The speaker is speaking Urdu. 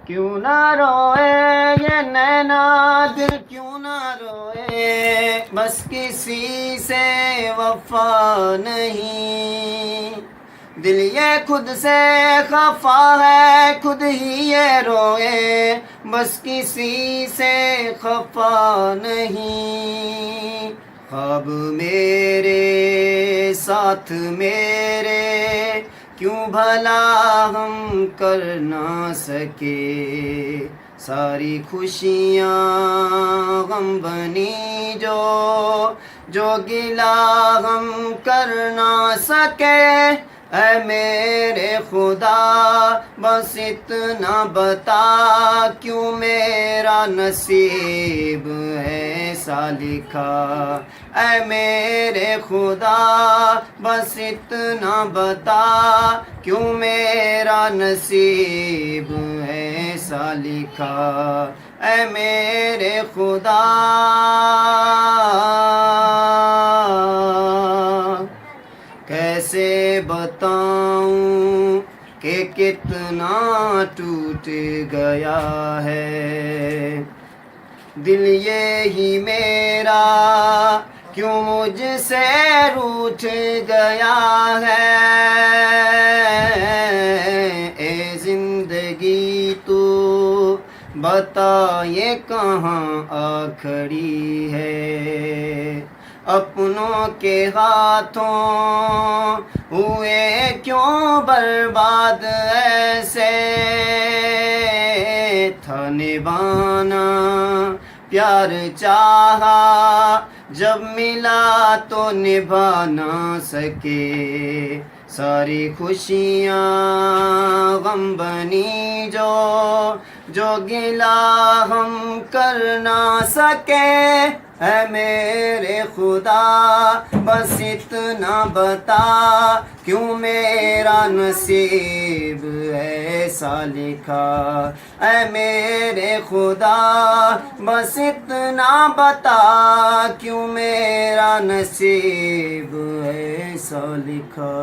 کیوں نہ روئے یہ نینا دل کیوں نہ روئے، بس کسی سے وفا نہیں، دل یہ خود سے خفا ہے خود ہی یہ روئے، بس کسی سے خفا نہیں، خواب میرے ساتھ میرے کیوں بھلا ہم کر نہ سکے، ساری خوشیاں غم بنی جو گلا ہم کر نہ سکے، اے میرے خدا بس اتنا بتا کیوں میرا نصیب ایسا لکھا، اے میرے خدا بس اتنا بتا کیوں میرا نصیب ایسا لکھا، اے میرے خدا کیسے بتاؤں کہ کتنا ٹوٹ گیا ہے دل یہی میرا، کیوں مجھ سے روٹھ گیا ہے، اے زندگی تو بتا یہ کہاں آ کھڑی ہے، اپنوں کے ہاتھوں ہوئے کیوں برباد ایسے، تھا نبھانا پیار چاہا جب ملا تو نبھا نہ سکے، ساری خوشیاں غم بنی جو گلا ہم کر نہ سکے، اے میرے خدا بس اتنا بتا کیوں میرا نصیب ایسا لکھا، اے میرے خدا بس اتنا بتا کیوں میرا نصیب ایسا لکھا۔